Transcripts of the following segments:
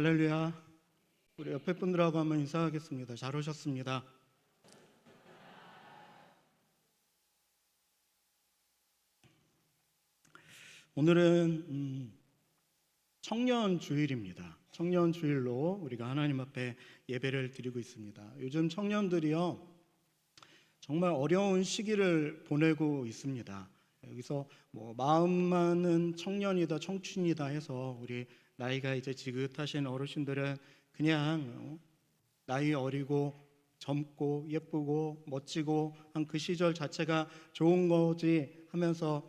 할렐루야. 우리 옆에 분들하고 한번 인사하겠습니다. 잘 오셨습니다. 오늘은 청년 주일입니다. 청년 주일로 우리가 하나님 앞에 예배를 드리고 있습니다. 요즘 청년들이요, 정말 어려운 시기를 보내고 있습니다. 여기서 마음만은 청년이다, 청춘이다 해서 우리 나이가 이제 지긋하신 어르신들은 그냥 나이 어리고 젊고 예쁘고 멋지고 한 그 시절 자체가 좋은 거지 하면서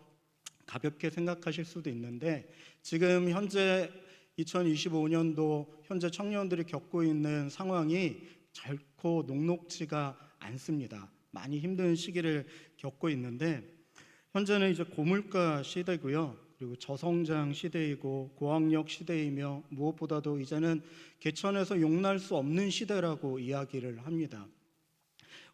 가볍게 생각하실 수도 있는데, 지금 현재 2025년도 현재 청년들이 겪고 있는 상황이 결코 녹록지가 않습니다. 많이 힘든 시기를 겪고 있는데, 현재는 이제 고물가 시대고요, 그리고 저성장 시대이고 고학력 시대이며 무엇보다도 이제는 개천에서 용날 수 없는 시대라고 이야기를 합니다.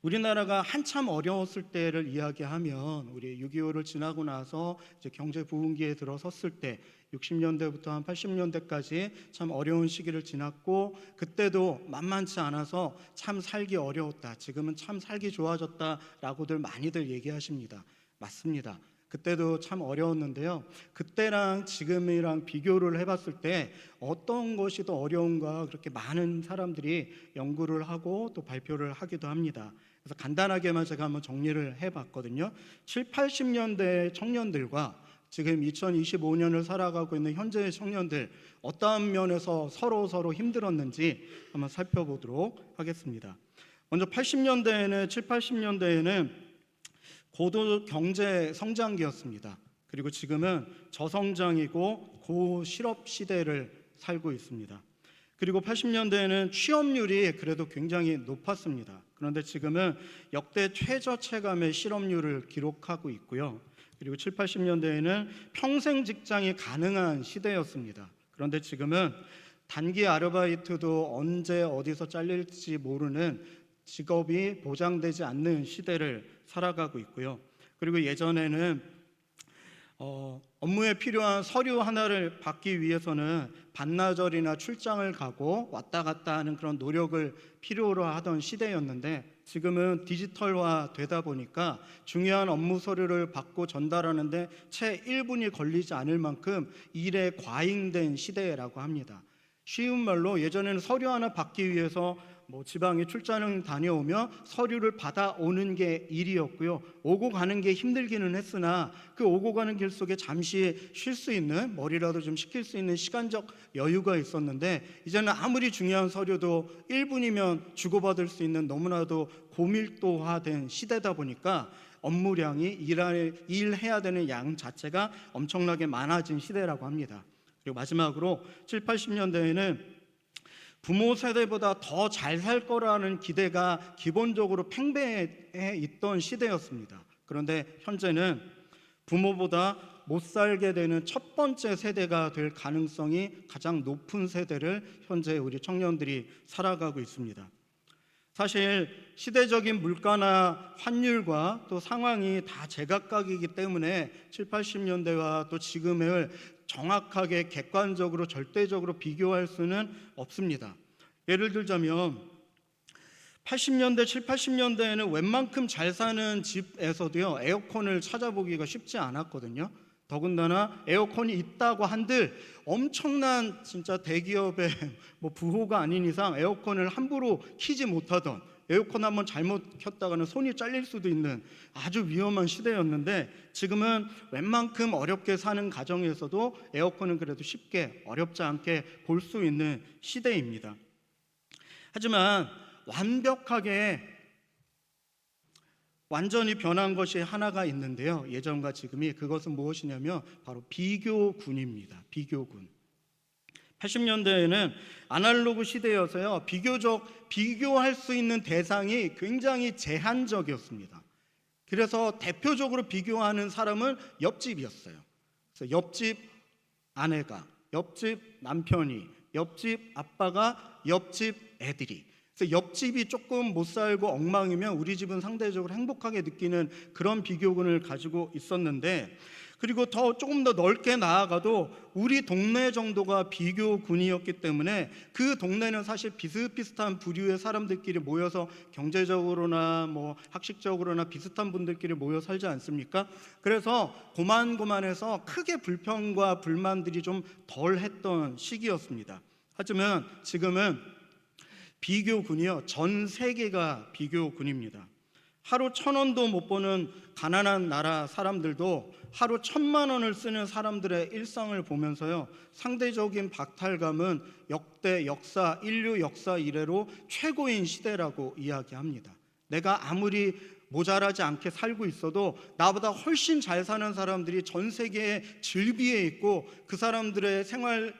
우리나라가 한참 어려웠을 때를 이야기하면 우리 6.25를 지나고 나서 이제 경제 부흥기에 들어섰을 때 60년대부터 한 80년대까지 참 어려운 시기를 지났고, 그때도 만만치 않아서 참 살기 어려웠다, 지금은 참 살기 좋아졌다라고들 많이들 얘기하십니다. 맞습니다. 그때도 참 어려웠는데요, 그때랑 지금이랑 비교를 해봤을 때 어떤 것이 더 어려운가 그렇게 많은 사람들이 연구를 하고 또 발표를 하기도 합니다. 그래서 간단하게만 제가 한번 정리를 해봤거든요. 7, 80년대 청년들과 지금 2025년을 살아가고 있는 현재의 청년들, 어떠한 면에서 서로 힘들었는지 한번 살펴보도록 하겠습니다. 먼저 80년대에는 7, 80년대에는 고도 경제 성장기였습니다. 그리고 지금은 저성장이고 고실업 시대를 살고 있습니다. 그리고 80년대에는 취업률이 그래도 굉장히 높았습니다. 그런데 지금은 역대 최저체감의 실업률을 기록하고 있고요. 그리고 7, 80년대에는 평생 직장이 가능한 시대였습니다. 그런데 지금은 단기 아르바이트도 언제 어디서 잘릴지 모르는 직업이 보장되지 않는 시대를 살아가고 있고요. 그리고 예전에는 업무에 필요한 서류 하나를 받기 위해서는 반나절이나 출장을 가고 왔다 갔다 하는 그런 노력을 필요로 하던 시대였는데, 지금은 디지털화 되다 보니까 중요한 업무 서류를 받고 전달하는데 채 1분이 걸리지 않을 만큼 일에 과잉된 시대라고 합니다. 쉬운 말로 예전에는 서류 하나 받기 위해서 지방에 출장을 다녀오며 서류를 받아오는 게 일이었고요, 오고 가는 게 힘들기는 했으나 그 오고 가는 길 속에 잠시 쉴 수 있는, 머리라도 좀 식힐 수 있는 시간적 여유가 있었는데, 이제는 아무리 중요한 서류도 1분이면 주고받을 수 있는 너무나도 고밀도화된 시대다 보니까 업무량이 일해야 되는 양 자체가 엄청나게 많아진 시대라고 합니다. 그리고 마지막으로 7, 80년대에는 부모 세대보다 더 잘 살 거라는 기대가 기본적으로 팽배해 있던 시대였습니다. 그런데 현재는 부모보다 못 살게 되는 첫 번째 세대가 될 가능성이 가장 높은 세대를 현재 우리 청년들이 살아가고 있습니다. 사실 시대적인 물가나 환율과 또 상황이 다 제각각이기 때문에 7, 80년대와 또 지금을 정확하게 객관적으로 절대적으로 비교할 수는 없습니다. 예를 들자면 80년대, 7, 80년대에는 웬만큼 잘 사는 집에서도요, 에어컨을 찾아보기가 쉽지 않았거든요. 더군다나 에어컨이 있다고 한들 엄청난 진짜 대기업의 부호가 아닌 이상 에어컨을 함부로 켜지 못하던, 에어컨 한번 잘못 켰다가는 손이 잘릴 수도 있는 아주 위험한 시대였는데, 지금은 웬만큼 어렵게 사는 가정에서도 에어컨은 그래도 쉽게 어렵지 않게 볼 수 있는 시대입니다. 하지만 완전히 변한 것이 하나가 있는데요, 예전과 지금이. 그것은 무엇이냐면 바로 비교군입니다. 비교군. 80년대에는 아날로그 시대여서요, 비교적 비교할 수 있는 대상이 굉장히 제한적이었습니다. 그래서 대표적으로 비교하는 사람은 옆집이었어요. 그래서 옆집 아내가, 옆집 남편이, 옆집 아빠가, 옆집 애들이. 그래서 옆집이 조금 못 살고 엉망이면 우리 집은 상대적으로 행복하게 느끼는 그런 비교군을 가지고 있었는데, 그리고 조금 더 넓게 나아가도 우리 동네 정도가 비교군이었기 때문에 그 동네는 사실 비슷비슷한 부류의 사람들끼리 모여서 경제적으로나 뭐 학식적으로나 비슷한 분들끼리 모여 살지 않습니까? 그래서 고만고만해서 크게 불평과 불만들이 좀 덜했던 시기였습니다. 하지만 지금은 비교군이요, 전 세계가 비교군입니다. 하루 1,000원도 못 버는 가난한 나라 사람들도 하루 1,000만 원을 쓰는 사람들의 일상을 보면서요, 상대적인 박탈감은 인류 역사 이래로 최고인 시대라고 이야기합니다. 내가 아무리 모자라지 않게 살고 있어도 나보다 훨씬 잘 사는 사람들이 전 세계에 즐비해 있고, 그 사람들의 생활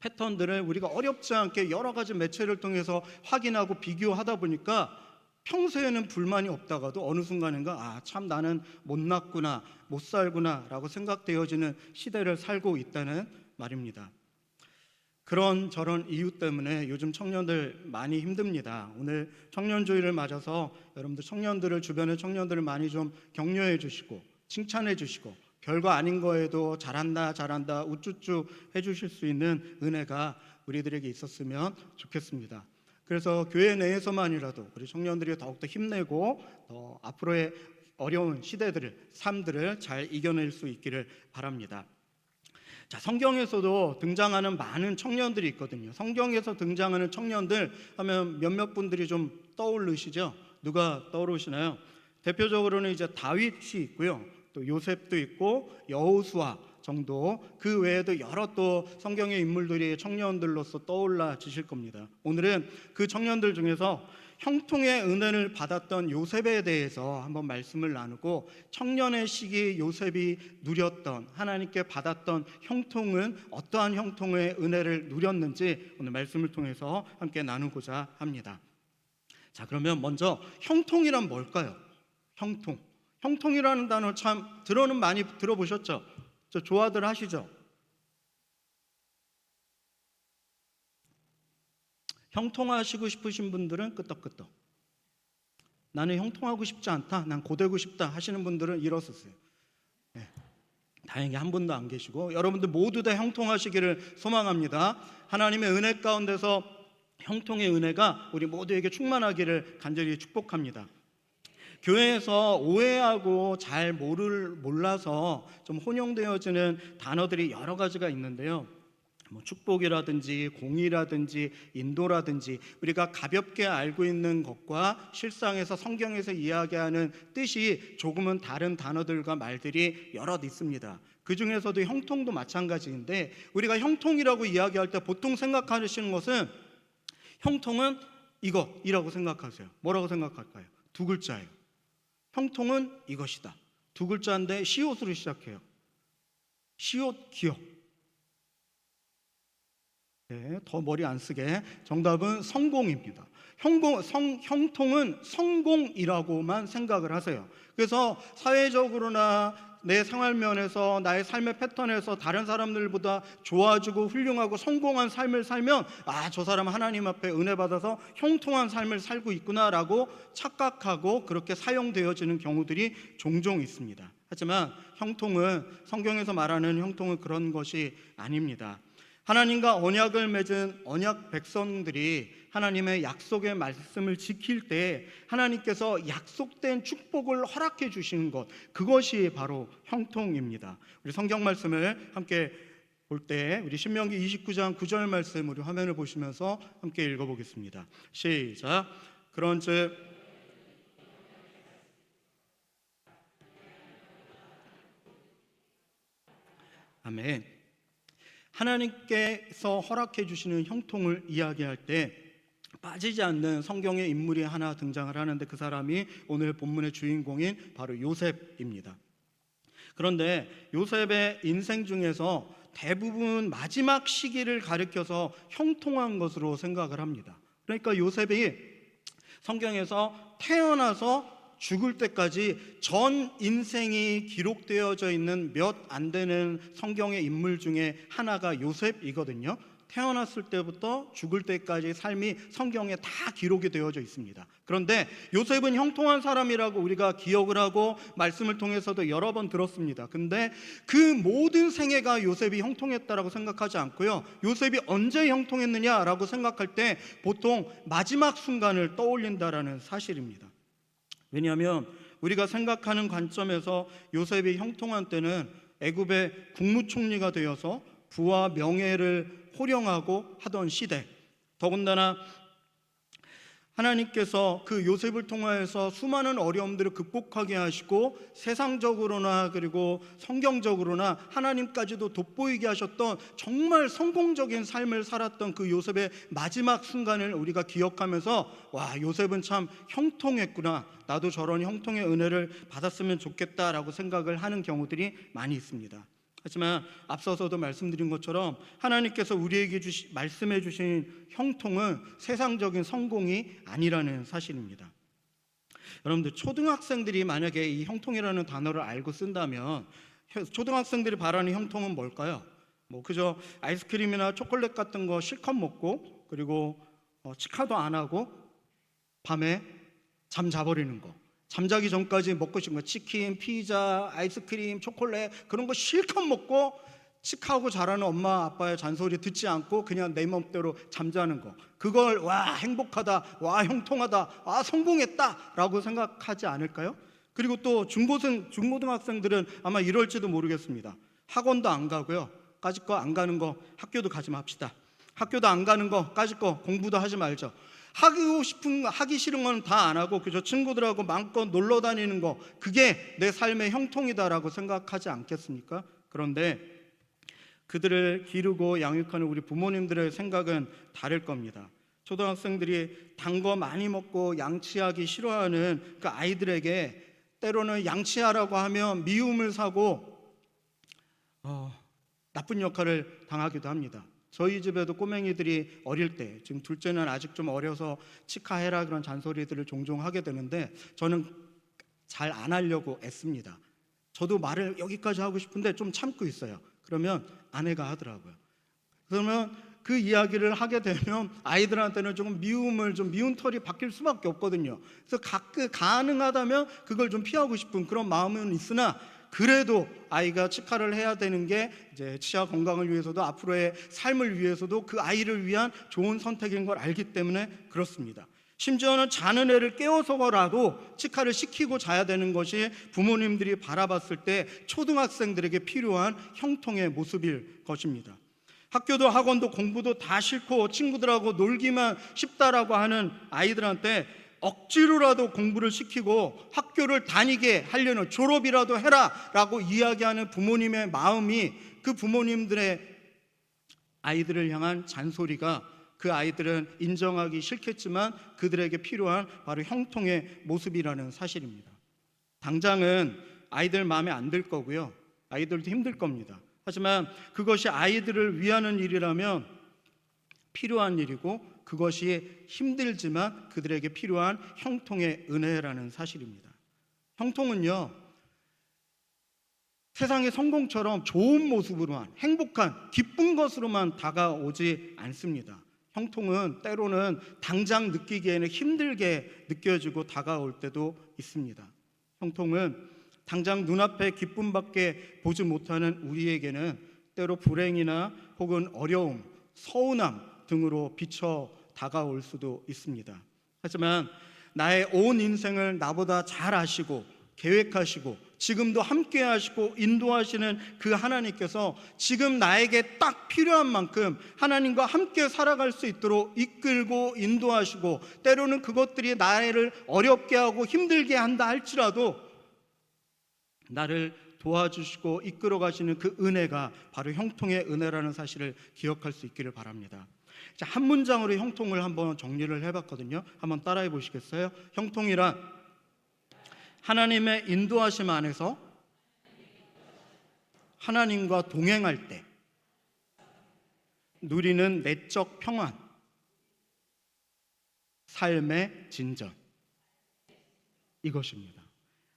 패턴들을 우리가 어렵지 않게 여러 가지 매체를 통해서 확인하고 비교하다 보니까 평소에는 불만이 없다가도 어느 순간인가 참 나는 못났구나, 못 살구나 라고 생각되어지는 시대를 살고 있다는 말입니다. 그런 저런 이유 때문에 요즘 청년들 많이 힘듭니다. 오늘 청년주의를 맞아서 여러분들 주변의 청년들을 많이 좀 격려해 주시고 칭찬해 주시고, 별거 아닌 거에도 잘한다 우쭈쭈 해주실 수 있는 은혜가 우리들에게 있었으면 좋겠습니다. 그래서 교회 내에서만이라도 우리 청년들이 더욱더 힘내고 앞으로의 어려운 삶들을 잘 이겨낼 수 있기를 바랍니다. 자, 성경에서도 등장하는 많은 청년들이 있거든요. 성경에서 등장하는 청년들 하면 몇몇 분들이 좀 떠오르시죠? 누가 떠오르시나요? 대표적으로는 이제 다윗이 있고요, 또 요셉도 있고 여호수아 정도, 그 외에도 여러 또 성경의 인물들이 청년들로서 떠올라 지실 겁니다. 오늘은 그 청년들 중에서 형통의 은혜를 받았던 요셉에 대해서 한번 말씀을 나누고, 청년의 시기 요셉이 누렸던, 하나님께 받았던 형통은 어떠한 형통의 은혜를 누렸는지 오늘 말씀을 통해서 함께 나누고자 합니다. 자, 그러면 먼저 형통이란 뭘까요? 형통이라는 단어 참 들어는 많이 들어보셨죠? 저 좋아들 하시죠? 형통하시고 싶으신 분들은 끄떡끄떡, 나는 형통하고 싶지 않다, 난 고되고 싶다 하시는 분들은 일어서세요. 네, 다행히 한 분도 안 계시고 여러분들 모두 다 형통하시기를 소망합니다. 하나님의 은혜 가운데서 형통의 은혜가 우리 모두에게 충만하기를 간절히 축복합니다. 교회에서 오해하고 잘 몰라서 좀 혼용되어지는 단어들이 여러 가지가 있는데요, 축복이라든지 공의라든지 인도라든지 우리가 가볍게 알고 있는 것과 실상에서 성경에서 이야기하는 뜻이 조금은 다른 단어들과 말들이 여럿 있습니다. 그 중에서도 형통도 마찬가지인데, 우리가 형통이라고 이야기할 때 보통 생각하시는 것은 형통은 이것이라고 생각하세요. 뭐라고 생각할까요? 두 글자예요. 형통은 이것이다. 두 글자인데 시옷으로 시작해요. 시옷 기억. 네, 더 머리 안 쓰게. 정답은 성공입니다. 형통은 성공이라고만 생각을 하세요. 그래서 사회적으로나 내 생활면에서 나의 삶의 패턴에서 다른 사람들보다 좋아지고 훌륭하고 성공한 삶을 살면 저 사람은 하나님 앞에 은혜 받아서 형통한 삶을 살고 있구나라고 착각하고 그렇게 사용되어지는 경우들이 종종 있습니다. 하지만 성경에서 말하는 형통은 그런 것이 아닙니다. 하나님과 언약을 맺은 언약 백성들이 하나님의 약속의 말씀을 지킬 때 하나님께서 약속된 축복을 허락해 주시는 것, 그것이 바로 형통입니다. 우리 성경 말씀을 함께 볼 때 우리 신명기 29장 9절 말씀 우리 화면을 보시면서 함께 읽어보겠습니다. 시작. 그런즉 아멘. 하나님께서 허락해 주시는 형통을 이야기할 때 빠지지 않는 성경의 인물이 하나 등장을 하는데, 그 사람이 오늘 본문의 주인공인 바로 요셉입니다. 그런데 요셉의 인생 중에서 대부분 마지막 시기를 가리켜서 형통한 것으로 생각을 합니다. 그러니까 요셉이 성경에서 태어나서 죽을 때까지 전 인생이 기록되어져 있는 몇 안 되는 성경의 인물 중에 하나가 요셉이거든요. 태어났을 때부터 죽을 때까지의 삶이 성경에 다 기록이 되어져 있습니다. 그런데 요셉은 형통한 사람이라고 우리가 기억을 하고 말씀을 통해서도 여러 번 들었습니다. 근데 그 모든 생애가 요셉이 형통했다라고 생각하지 않고요, 요셉이 언제 형통했느냐라고 생각할 때 보통 마지막 순간을 떠올린다라는 사실입니다. 왜냐하면 우리가 생각하는 관점에서 요셉이 형통한 때는 애굽의 국무총리가 되어서 부와 명예를 호령하고 하던 시대, 더군다나 하나님께서 그 요셉을 통하여서 수많은 어려움들을 극복하게 하시고 세상적으로나 그리고 성경적으로나 하나님까지도 돋보이게 하셨던 정말 성공적인 삶을 살았던 그 요셉의 마지막 순간을 우리가 기억하면서 와, 요셉은 참 형통했구나, 나도 저런 형통의 은혜를 받았으면 좋겠다라고 생각을 하는 경우들이 많이 있습니다. 하지만 앞서서도 말씀드린 것처럼 하나님께서 우리에게 말씀해 주신 형통은 세상적인 성공이 아니라는 사실입니다. 여러분들, 초등학생들이 만약에 이 형통이라는 단어를 알고 쓴다면 초등학생들이 바라는 형통은 뭘까요? 그저 아이스크림이나 초콜릿 같은 거 실컷 먹고, 그리고 치카도 안 하고 밤에 잠 자버리는 거, 잠자기 전까지 먹고 싶은 거, 치킨, 피자, 아이스크림, 초콜릿, 그런 거 실컷 먹고 치카하고 자라는 엄마 아빠의 잔소리 듣지 않고 그냥 내 맘대로 잠자는 거, 그걸 와 행복하다, 와 형통하다, 와 성공했다 라고 생각하지 않을까요? 그리고 또 중고등학생들은 아마 이럴지도 모르겠습니다. 학원도 안 가고요, 까짓 거 안 가는 거 학교도 가지 맙시다. 학교도 안 가는 거 까짓 거 공부도 하지 말죠. 하기 싫은 건 다 안 하고 그저 친구들하고 마음껏 놀러 다니는 거, 그게 내 삶의 형통이다라고 생각하지 않겠습니까? 그런데 그들을 기르고 양육하는 우리 부모님들의 생각은 다를 겁니다. 초등학생들이 단 거 많이 먹고 양치하기 싫어하는 그 아이들에게 때로는 양치하라고 하면 미움을 사고 나쁜 역할을 당하기도 합니다. 저희 집에도 꼬맹이들이 어릴 때, 지금 둘째는 아직 좀 어려서 치카해라 그런 잔소리들을 종종 하게 되는데 저는 잘 안 하려고 애씁니다. 저도 말을 여기까지 하고 싶은데 좀 참고 있어요. 그러면 아내가 하더라고요. 그러면 그 이야기를 하게 되면 아이들한테는 조금 미운 털이 박힐 수밖에 없거든요. 그래서 가능하다면 그걸 좀 피하고 싶은 그런 마음은 있으나, 그래도 아이가 치카를 해야 되는 게 이제 치아 건강을 위해서도 앞으로의 삶을 위해서도 그 아이를 위한 좋은 선택인 걸 알기 때문에 그렇습니다. 심지어는 자는 애를 깨워서라도 치카를 시키고 자야 되는 것이 부모님들이 바라봤을 때 초등학생들에게 필요한 형통의 모습일 것입니다. 학교도 학원도 공부도 다 싫고 친구들하고 놀기만 쉽다라고 하는 아이들한테 억지로라도 공부를 시키고 학교를 다니게 하려는, 졸업이라도 해라 라고 이야기하는 부모님의 마음이, 그 부모님들의 아이들을 향한 잔소리가 그 아이들은 인정하기 싫겠지만 그들에게 필요한 바로 형통의 모습이라는 사실입니다. 당장은 아이들 마음에 안 들 거고요, 아이들도 힘들 겁니다. 하지만 그것이 아이들을 위하는 일이라면 필요한 일이고, 그것이 힘들지만 그들에게 필요한 형통의 은혜라는 사실입니다. 형통은요, 세상의 성공처럼 좋은 모습으로만, 행복한 기쁜 것으로만 다가오지 않습니다. 형통은 때로는 당장 느끼기에는 힘들게 느껴지고 다가올 때도 있습니다. 형통은 당장 눈앞에 기쁨밖에 보지 못하는 우리에게는 때로 불행이나 혹은 어려움, 서운함 등으로 비쳐 다가올 수도 있습니다. 하지만 나의 온 인생을 나보다 잘 아시고 계획하시고 지금도 함께 하시고 인도하시는 그 하나님께서 지금 나에게 딱 필요한 만큼 하나님과 함께 살아갈 수 있도록 이끌고 인도하시고, 때로는 그것들이 나를 어렵게 하고 힘들게 한다 할지라도 나를 도와주시고 이끌어 가시는 그 은혜가 바로 형통의 은혜라는 사실을 기억할 수 있기를 바랍니다. 자, 한 문장으로 형통을 한번 정리를 해봤거든요. 한번 따라해 보시겠어요? 형통이란 하나님의 인도하심 안에서 하나님과 동행할 때 누리는 내적 평안, 삶의 진전, 이것입니다.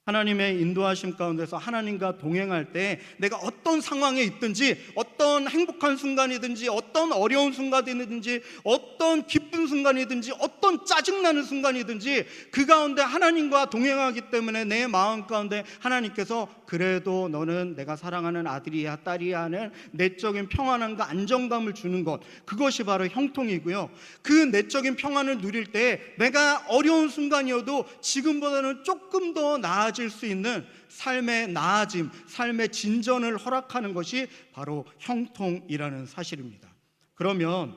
하나님의 인도하심 가운데서 하나님과 동행할 때 내가 어떤 상황에 있든지, 어떤 행복한 순간이든지, 어떤 어려운 순간이든지, 어떤 기쁜 순간이든지, 어떤 짜증나는 순간이든지 그 가운데 하나님과 동행하기 때문에 내 마음 가운데 하나님께서 그래도 너는 내가 사랑하는 아들이야 딸이야 하는 내적인 평안함과 안정감을 주는 것, 그것이 바로 형통이고요. 그 내적인 평안을 누릴 때 내가 어려운 순간이어도 지금보다는 조금 더 나아질 수 있는 삶의 나아짐, 삶의 진전을 허락하는 것이 바로 형통이라는 사실입니다. 그러면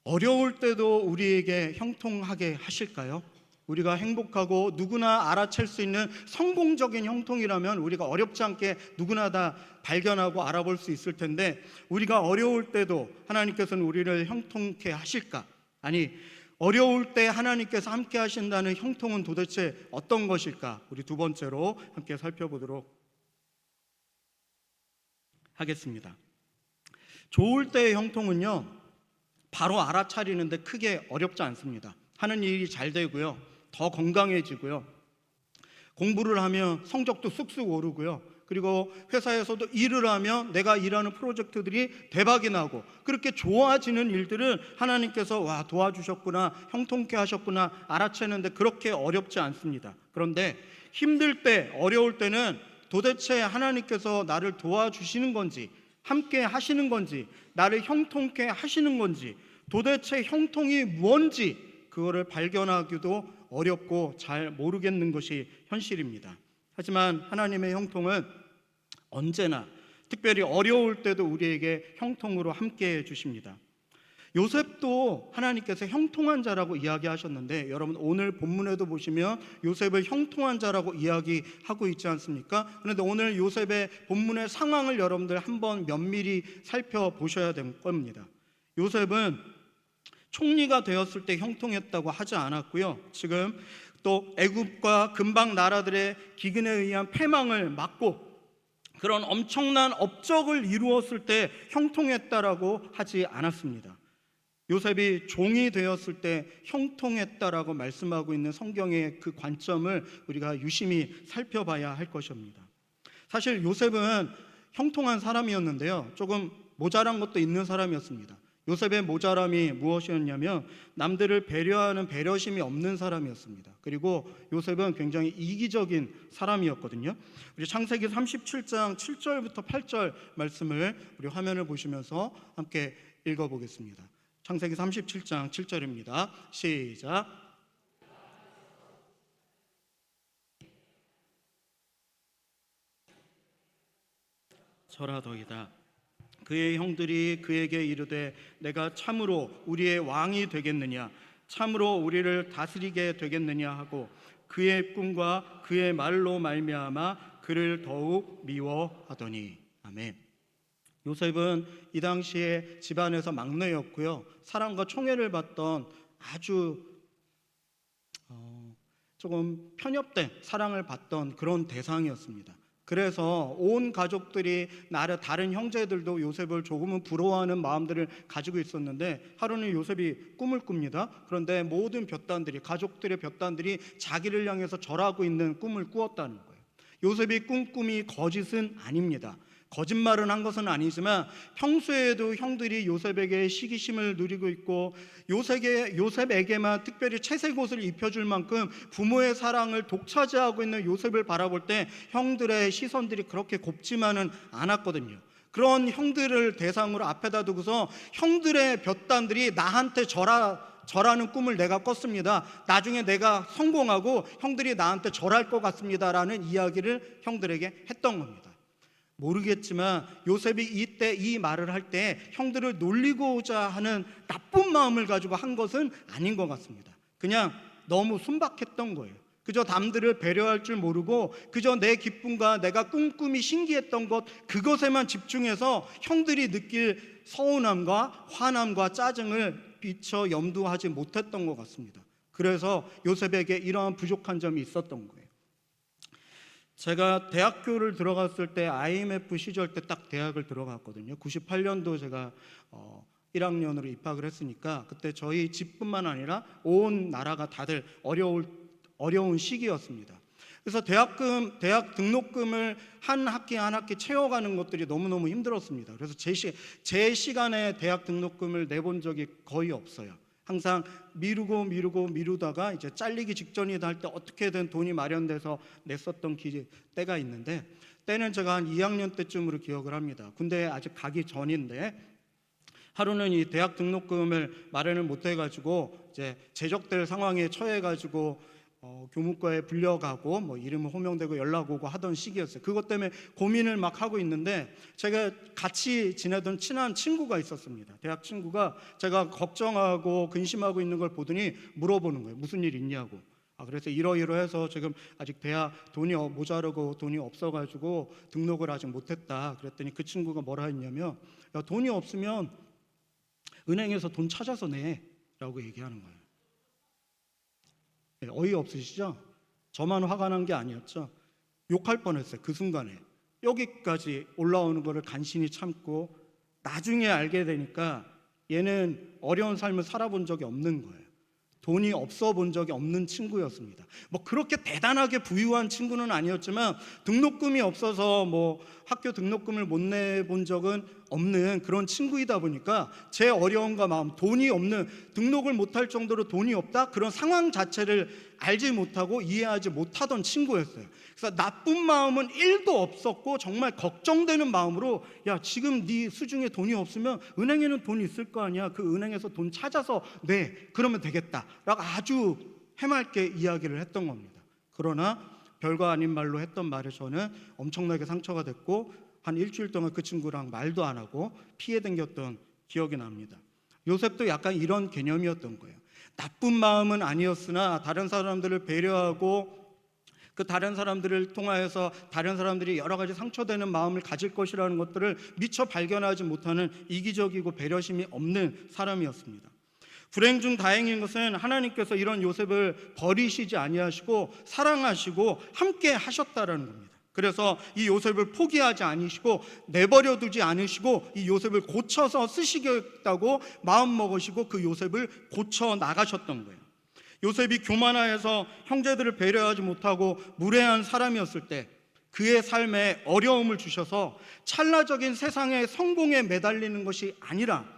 어려울 때도 우리에게 형통하게 하실까요? 우리가 행복하고 누구나 알아챌 수 있는 성공적인 형통이라면 우리가 어렵지 않게 누구나 다 발견하고 알아볼 수 있을 텐데, 우리가 어려울 때도 하나님께서는 우리를 형통케 하실까? 아니, 어려울 때 하나님께서 함께 하신다는 형통은 도대체 어떤 것일까? 우리 두 번째로 함께 살펴보도록 하겠습니다. 좋을 때의 형통은요, 바로 알아차리는데 크게 어렵지 않습니다. 하는 일이 잘 되고요, 더 건강해지고요, 공부를 하면 성적도 쑥쑥 오르고요, 그리고 회사에서도 일을 하면 내가 일하는 프로젝트들이 대박이 나고, 그렇게 좋아지는 일들은 하나님께서 와 도와주셨구나, 형통케 하셨구나 알아채는데 그렇게 어렵지 않습니다. 그런데 힘들 때, 어려울 때는 도대체 하나님께서 나를 도와주시는 건지, 함께 하시는 건지, 나를 형통케 하시는 건지, 도대체 형통이 뭔지 그거를 발견하기도 어렵고 잘 모르겠는 것이 현실입니다. 하지만 하나님의 형통은 언제나, 특별히 어려울 때도 우리에게 형통으로 함께해 주십니다. 요셉도 하나님께서 형통한 자라고 이야기하셨는데, 여러분 오늘 본문에도 보시면 요셉을 형통한 자라고 이야기하고 있지 않습니까? 그런데 오늘 요셉의 본문의 상황을 여러분들 한번 면밀히 살펴보셔야 될 겁니다. 요셉은 총리가 되었을 때 형통했다고 하지 않았고요, 지금 또 애굽과 근방 나라들의 기근에 의한 패망을 막고 그런 엄청난 업적을 이루었을 때 형통했다라고 하지 않았습니다. 요셉이 종이 되었을 때 형통했다라고 말씀하고 있는 성경의 그 관점을 우리가 유심히 살펴봐야 할 것입니다. 사실 요셉은 형통한 사람이었는데요, 조금 모자란 것도 있는 사람이었습니다. 요셉의 모자람이 무엇이었냐면 남들을 배려하는 배려심이 없는 사람이었습니다. 그리고 요셉은 굉장히 이기적인 사람이었거든요. 우리 창세기 37장 7절부터 8절 말씀을 우리 화면을 보시면서 함께 읽어보겠습니다. 창세기 37장 7절입니다. 시작. 절하더이다. 그의 형들이 그에게 이르되 내가 참으로 우리의 왕이 되겠느냐, 참으로 우리를 다스리게 되겠느냐 하고 그의 꿈과 그의 말로 말미암아 그를 더욱 미워하더니. 아멘. 요셉은 이 당시에 집안에서 막내였고요, 사랑과 총애를 받던 아주 조금 편협된 사랑을 받던 그런 대상이었습니다. 그래서 온 가족들이, 다른 형제들도 요셉을 조금은 부러워하는 마음들을 가지고 있었는데, 하루는 요셉이 꿈을 꿉니다. 그런데 모든 볕단들이, 가족들의 볕단들이 자기를 향해서 절하고 있는 꿈을 꾸었다는 거예요. 요셉이 꾼 꿈이 거짓은 아닙니다. 거짓말은 한 것은 아니지만 평소에도 형들이 요셉에게 시기심을 누리고 있고 요셉에게만 특별히 채색 옷을 입혀줄 만큼 부모의 사랑을 독차지하고 있는 요셉을 바라볼 때 형들의 시선들이 그렇게 곱지만은 않았거든요. 그런 형들을 대상으로 앞에다 두고서 형들의 볕단들이 나한테 절하는 꿈을 내가 꿨습니다. 나중에 내가 성공하고 형들이 나한테 절할 것 같습니다라는 이야기를 형들에게 했던 겁니다. 모르겠지만 요셉이 이때 이 말을 할 때 형들을 놀리고자 하는 나쁜 마음을 가지고 한 것은 아닌 것 같습니다. 그냥 너무 순박했던 거예요. 그저 남들을 배려할 줄 모르고 그저 내 기쁨과 내가 꿈꾸미 신기했던 것, 그것에만 집중해서 형들이 느낄 서운함과 화남과 짜증을 비춰 염두하지 못했던 것 같습니다. 그래서 요셉에게 이러한 부족한 점이 있었던 거예요. 제가 대학교를 들어갔을 때 IMF 시절 때 딱 대학을 들어갔거든요. 98년도 제가 1학년으로 입학을 했으니까 그때 저희 집뿐만 아니라 온 나라가 다들 어려운 시기였습니다. 그래서 대학 등록금을 한 학기 한 학기 채워가는 것들이 너무너무 힘들었습니다. 그래서 제 시간에 대학 등록금을 내본 적이 거의 없어요. 항상 미루다가 이제 잘리기 직전이다 할 때 어떻게든 돈이 마련돼서 냈었던 때가 있는데, 때는 제가 한 2학년 때쯤으로 기억을 합니다. 군대에 아직 가기 전인데 하루는 이 대학 등록금을 마련을 못 해가지고 이제 제적될 상황에 처해가지고 교무과에 불려가고 뭐 이름을 호명되고 연락 오고 하던 시기였어요. 그것 때문에 고민을 막 하고 있는데, 제가 같이 지내던 친한 친구가 있었습니다. 대학 친구가 제가 걱정하고 근심하고 있는 걸 보더니 물어보는 거예요. 무슨 일 있냐고. 그래서 이러이러해서 지금 아직 대학 돈이 모자르고 돈이 없어가지고 등록을 아직 못했다. 그랬더니 그 친구가 뭐라 했냐면, 야, 돈이 없으면 은행에서 돈 찾아서 내라고 얘기하는 거예요. 어이없으시죠? 저만 화가 난 게 아니었죠. 욕할 뻔했어요. 그 순간에 여기까지 올라오는 거를 간신히 참고, 나중에 알게 되니까 얘는 어려운 삶을 살아본 적이 없는 거예요. 돈이 없어 본 적이 없는 친구였습니다. 뭐 그렇게 대단하게 부유한 친구는 아니었지만 등록금이 없어서 뭐 학교 등록금을 못 내본 적은 없는 그런 친구이다 보니까 제 어려움과 마음, 돈이 없는, 등록을 못할 정도로 돈이 없다, 그런 상황 자체를 알지 못하고 이해하지 못하던 친구였어요. 그래서 나쁜 마음은 1도 없었고 정말 걱정되는 마음으로, 야, 지금 네 수중에 돈이 없으면 은행에는 돈이 있을 거 아니야, 그 은행에서 돈 찾아서 내, 그러면 되겠다 라고 아주 해맑게 이야기를 했던 겁니다. 그러나 별거 아닌 말로 했던 말에 저는 엄청나게 상처가 됐고 한 일주일 동안 그 친구랑 말도 안 하고 피해 댕겼던 기억이 납니다. 요셉도 약간 이런 개념이었던 거예요. 나쁜 마음은 아니었으나 다른 사람들을 배려하고 그 다른 사람들을 통하여서 다른 사람들이 여러 가지 상처되는 마음을 가질 것이라는 것들을 미처 발견하지 못하는 이기적이고 배려심이 없는 사람이었습니다. 불행 중 다행인 것은 하나님께서 이런 요셉을 버리시지 아니하시고 사랑하시고 함께 하셨다라는 겁니다. 그래서 이 요셉을 포기하지 않으시고 내버려 두지 않으시고 이 요셉을 고쳐서 쓰시겠다고 마음먹으시고 그 요셉을 고쳐 나가셨던 거예요. 요셉이 교만하여서 형제들을 배려하지 못하고 무례한 사람이었을 때 그의 삶에 어려움을 주셔서 찰나적인 세상의 성공에 매달리는 것이 아니라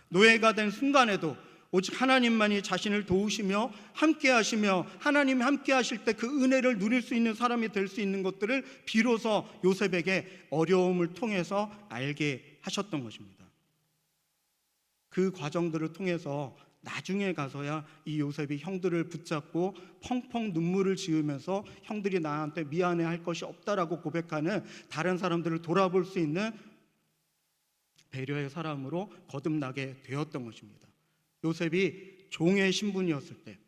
노예가 된 순간에도 오직 하나님만이 자신을 도우시며 함께 하시며 하나님이 함께 하실 때 그 은혜를 누릴 수 있는 사람이 될 수 있는 것들을 비로소 요셉에게 어려움을 통해서 알게 하셨던 것입니다. 그 과정들을 통해서 나중에 가서야 이 요셉이 형들을 붙잡고 펑펑 눈물을 지으면서 형들이 나한테 미안해할 것이 없다라고 고백하는, 다른 사람들을 돌아볼 수 있는 배려의 사람으로 거듭나게 되었던 것입니다. 요셉이 종의 신분이었을 때,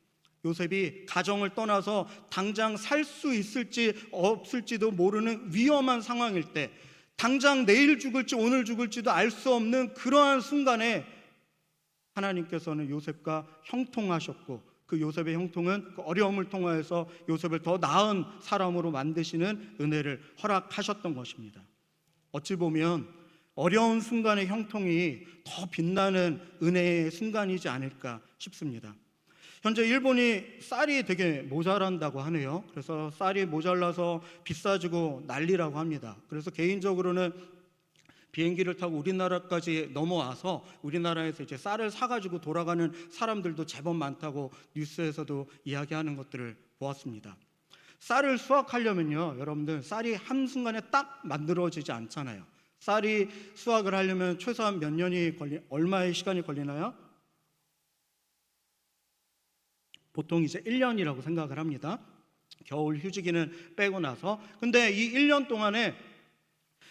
요셉이 가정을 떠나서 당장 살 수 있을지 없을지도 모르는 위험한 상황일 때, 당장 내일 죽을지 오늘 죽을지도 알 수 없는 그러한 순간에 하나님께서는 요셉과 형통하셨고, 그 요셉의 형통은 그 어려움을 통하여서 요셉을 더 나은 사람으로 만드시는 은혜를 허락하셨던 것입니다. 어찌 보면 어려운 순간의 형통이 더 빛나는 은혜의 순간이지 않을까 싶습니다. 현재 일본이 쌀이 되게 모자란다고 하네요. 그래서 쌀이 모자라서 비싸지고 난리라고 합니다. 그래서 개인적으로는 비행기를 타고 우리나라까지 넘어와서 우리나라에서 이제 쌀을 사가지고 돌아가는 사람들도 제법 많다고 뉴스에서도 이야기하는 것들을 보았습니다. 쌀을 수확하려면요, 여러분들, 쌀이 한순간에 딱 만들어지지 않잖아요. 쌀이 수확을 하려면 최소한 몇 년이 얼마의 시간이 걸리나요? 보통 이제 1년이라고 생각을 합니다. 겨울 휴지기는 빼고 나서. 근데 이 1년 동안에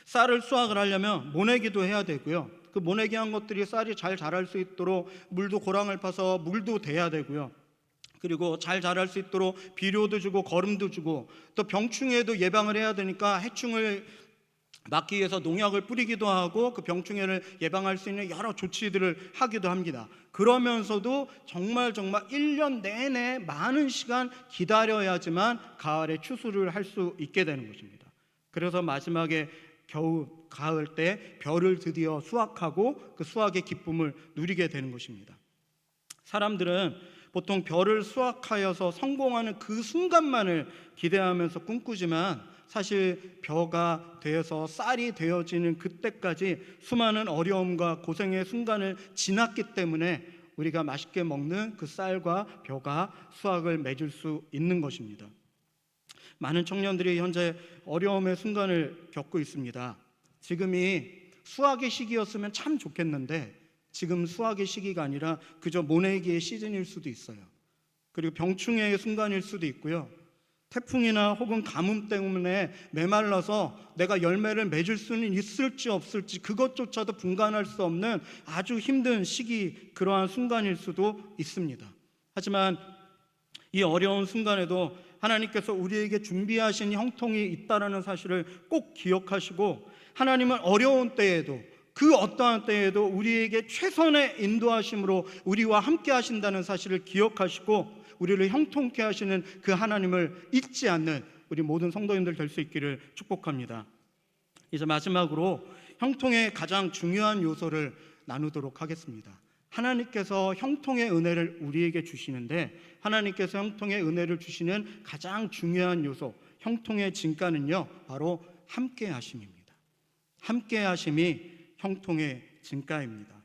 쌀을 수확을 하려면 모내기도 해야 되고요. 그 모내기 한 것들이 쌀이 잘 자랄 수 있도록 물도 고랑을 파서 물도 대야 되고요. 그리고 잘 자랄 수 있도록 비료도 주고 거름도 주고, 또 병충해도 예방을 해야 되니까 해충을 막기 위해서 농약을 뿌리기도 하고 그 병충해를 예방할 수 있는 여러 조치들을 하기도 합니다. 그러면서도 정말 1년 내내 많은 시간 기다려야지만 가을에 추수를 할 수 있게 되는 것입니다. 그래서 마지막에 가을 때 벼를 드디어 수확하고 그 수확의 기쁨을 누리게 되는 것입니다. 사람들은 보통 벼를 수확하여서 성공하는 그 순간만을 기대하면서 꿈꾸지만 사실 벼가 되어서 쌀이 되어지는 그때까지 수많은 어려움과 고생의 순간을 지났기 때문에 우리가 맛있게 먹는 그 쌀과 벼가 수확을 맺을 수 있는 것입니다. 많은 청년들이 현재 어려움의 순간을 겪고 있습니다. 지금이 수확의 시기였으면 참 좋겠는데 지금 수확의 시기가 아니라 그저 모내기의 시즌일 수도 있어요. 그리고 병충해의 순간일 수도 있고요. 태풍이나 혹은 가뭄 때문에 메말라서 내가 열매를 맺을 수는 있을지 없을지 그것조차도 분간할 수 없는 아주 힘든 시기, 그러한 순간일 수도 있습니다. 하지만 이 어려운 순간에도 하나님께서 우리에게 준비하신 형통이 있다는 사실을 꼭 기억하시고, 하나님은 어려운 때에도 그 어떠한 때에도 우리에게 최선의 인도하심으로 우리와 함께 하신다는 사실을 기억하시고 우리를 형통케 하시는 그 하나님을 잊지 않는 우리 모든 성도님들 될 수 있기를 축복합니다. 이제 마지막으로 형통의 가장 중요한 요소를 나누도록 하겠습니다. 하나님께서 형통의 은혜를 우리에게 주시는데, 하나님께서 형통의 은혜를 주시는 가장 중요한 요소, 형통의 진가는요, 바로 함께 하심입니다. 함께 하심이 형통의 진가입니다.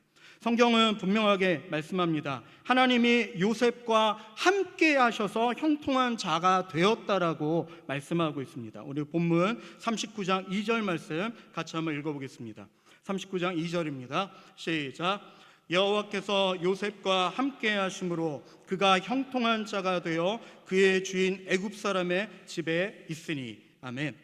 성경은 분명하게 말씀합니다. 하나님이 요셉과 함께 하셔서 형통한 자가 되었다라고 말씀하고 있습니다. 우리 본문 39장 2절 말씀 같이 한번 읽어보겠습니다. 39장 2절입니다. 시작. 여호와께서 요셉과 함께 하심으로 그가 형통한 자가 되어 그의 주인 애굽 사람의 집에 있으니. 아멘.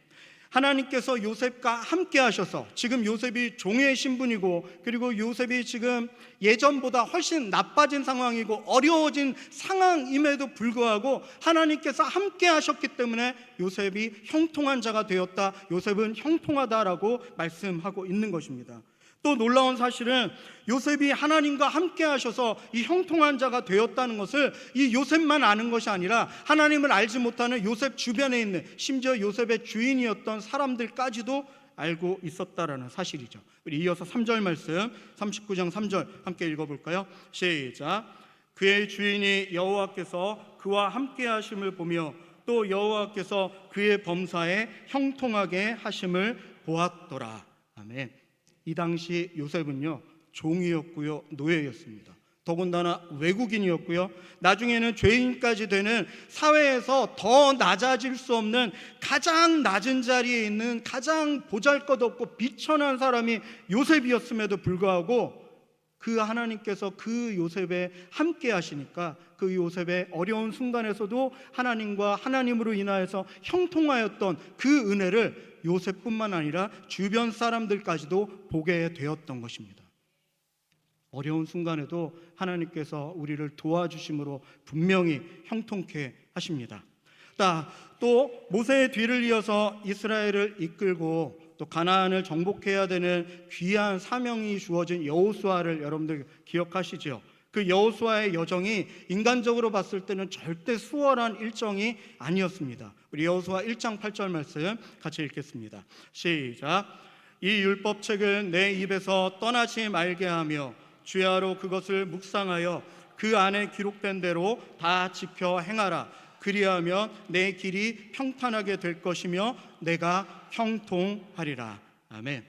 하나님께서 요셉과 함께 하셔서 지금 요셉이 종의 신분이고, 그리고 요셉이 지금 예전보다 훨씬 나빠진 상황이고 어려워진 상황임에도 불구하고 하나님께서 함께 하셨기 때문에 요셉이 형통한 자가 되었다, 요셉은 형통하다라고 말씀하고 있는 것입니다. 또 놀라운 사실은 요셉이 하나님과 함께 하셔서 이 형통한 자가 되었다는 것을 이 요셉만 아는 것이 아니라 하나님을 알지 못하는 요셉 주변에 있는, 심지어 요셉의 주인이었던 사람들까지도 알고 있었다라는 사실이죠. 우리 이어서 3절 말씀 39장 3절 함께 읽어볼까요? 시작. 그의 주인이 여호와께서 그와 함께 하심을 보며 또 여호와께서 그의 범사에 형통하게 하심을 보았더라. 아멘. 이 당시 요셉은요, 종이었고요, 노예였습니다. 더군다나 외국인이었고요, 나중에는 죄인까지 되는 사회에서 더 낮아질 수 없는 가장 낮은 자리에 있는 가장 보잘것없고 비천한 사람이 요셉이었음에도 불구하고 그 하나님께서 그 요셉에 함께 하시니까 그 요셉의 어려운 순간에서도 하나님과 하나님으로 인하여서 형통하였던 그 은혜를 요셉뿐만 아니라 주변 사람들까지도 보게 되었던 것입니다. 어려운 순간에도 하나님께서 우리를 도와주심으로 분명히 형통케 하십니다. 또 모세의 뒤를 이어서 이스라엘을 이끌고 또 가나안을 정복해야 되는 귀한 사명이 주어진 여호수아를 여러분들 기억하시죠? 그 여호수아의 여정이 인간적으로 봤을 때는 절대 수월한 일정이 아니었습니다. 우리 여호수아 1장 8절 말씀 같이 읽겠습니다. 시작. 이 율법책을 내 입에서 떠나지 말게 하며 주야로 그것을 묵상하여 그 안에 기록된 대로 다 지켜 행하라. 그리하면 내 길이 평탄하게 될 것이며 내가 형통하리라. 아멘.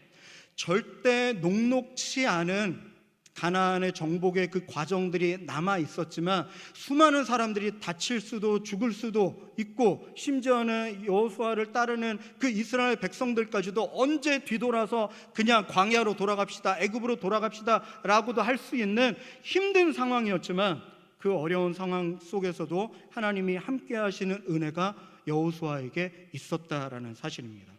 절대 녹록치 않은 가나안의 정복의 그 과정들이 남아 있었지만 수많은 사람들이 다칠 수도 죽을 수도 있고, 심지어는 여호수아를 따르는 그 이스라엘 백성들까지도 언제 뒤돌아서 그냥 광야로 돌아갑시다, 애굽으로 돌아갑시다 라고도 할 수 있는 힘든 상황이었지만 그 어려운 상황 속에서도 하나님이 함께 하시는 은혜가 여호수아에게 있었다라는 사실입니다.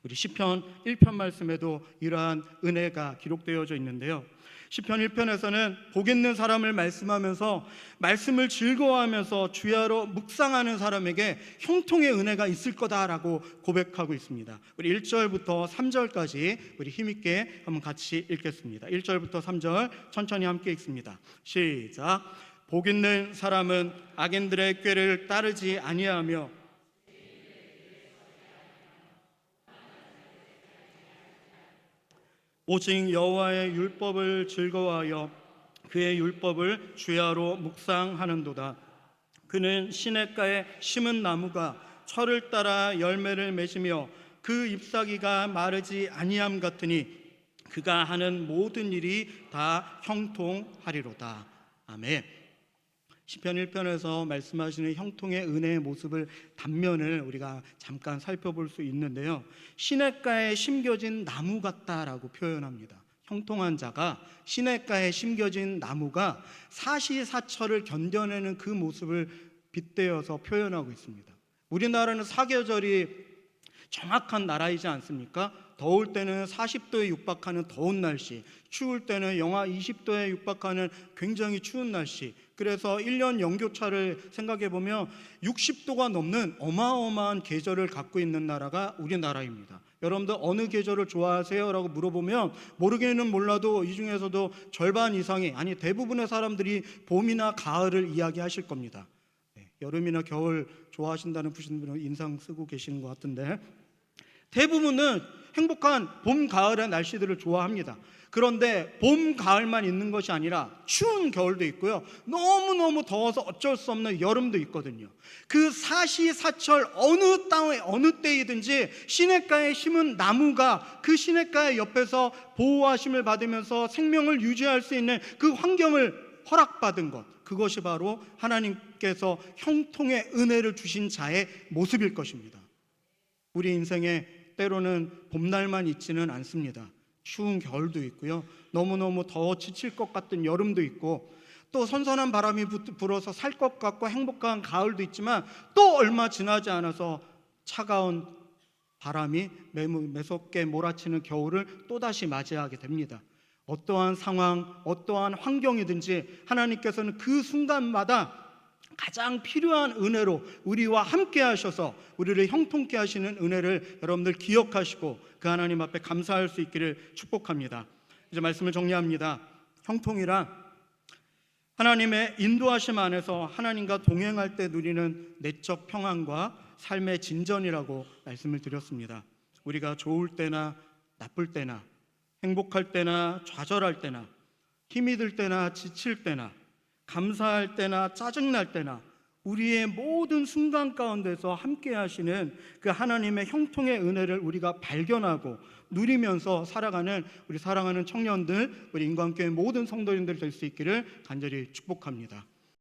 우리 시편 1편 말씀에도 이러한 은혜가 기록되어져 있는데요, 시편 1편에서는 복 있는 사람을 말씀하면서 말씀을 즐거워하면서 주야로 묵상하는 사람에게 형통의 은혜가 있을 거다라고 고백하고 있습니다. 우리 1절부터 3절까지 우리 힘있게 한번 같이 읽겠습니다. 1절부터 3절 천천히 함께 읽습니다. 시작. 복 있는 사람은 악인들의 꾀를 따르지 아니하며 오직 여호와의 율법을 즐거워하여 그의 율법을 주야로 묵상하는도다. 그는 시냇가에 심은 나무가 철을 따라 열매를 맺으며 그 잎사귀가 마르지 아니함 같으니 그가 하는 모든 일이 다 형통하리로다. 아멘. 시편 1편에서 말씀하시는 형통의 은혜의 모습을 단면을 우리가 잠깐 살펴볼 수 있는데요, 시냇가에 심겨진 나무 같다라고 표현합니다. 형통한 자가 시냇가에 심겨진 나무가 사시사철을 견뎌내는 그 모습을 빗대어서 표현하고 있습니다. 우리나라는 사계절이 정확한 나라이지 않습니까? 더울 때는 40도에 육박하는 더운 날씨, 추울 때는 영하 20도에 육박하는 굉장히 추운 날씨. 그래서 1년 연교차를 생각해 보면 60도가 넘는 어마어마한 계절을 갖고 있는 나라가 우리나라입니다. 여러분들 어느 계절을 좋아하세요? 라고 물어보면 모르기는 몰라도 이 중에서도 절반 이상이, 아니 대부분의 사람들이 봄이나 가을을 이야기하실 겁니다. 여름이나 겨울 좋아하신다는 분은 인상 쓰고 계시는 것 같은데, 대부분은 행복한 봄, 가을의 날씨들을 좋아합니다. 그런데 봄, 가을만 있는 것이 아니라 추운 겨울도 있고요, 너무너무 더워서 어쩔 수 없는 여름도 있거든요. 그 사시사철 어느 땅에 어느 때이든지 시냇가에 심은 나무가 그 시냇가의 옆에서 보호하심을 받으면서 생명을 유지할 수 있는 그 환경을 허락받은 것, 그것이 바로 하나님께서 형통의 은혜를 주신 자의 모습일 것입니다. 우리 인생에 때로는 봄날만 있지는 않습니다. 추운 겨울도 있고요, 너무너무 더워 지칠 것 같은 여름도 있고, 또 선선한 바람이 불어서 살 것 같고 행복한 가을도 있지만, 또 얼마 지나지 않아서 차가운 바람이 매섭게 몰아치는 겨울을 또다시 맞이하게 됩니다. 어떠한 상황, 어떠한 환경이든지 하나님께서는 그 순간마다 가장 필요한 은혜로 우리와 함께 하셔서 우리를 형통케 하시는 은혜를 여러분들 기억하시고 그 하나님 앞에 감사할 수 있기를 축복합니다. 이제 말씀을 정리합니다. 형통이란 하나님의 인도하심 안에서 하나님과 동행할 때 누리는 내적 평안과 삶의 진전이라고 말씀을 드렸습니다. 우리가 좋을 때나 나쁠 때나, 행복할 때나 좌절할 때나, 힘이 들 때나 지칠 때나, 감사할 때나 짜증날 때나, 우리의 모든 순간 가운데서 함께 하시는 그 하나님의 형통의 은혜를 우리가 발견하고 누리면서 살아가는 우리 사랑하는 청년들, 우리 인관교회 모든 성도님들 될 수 있기를 간절히 축복합니다.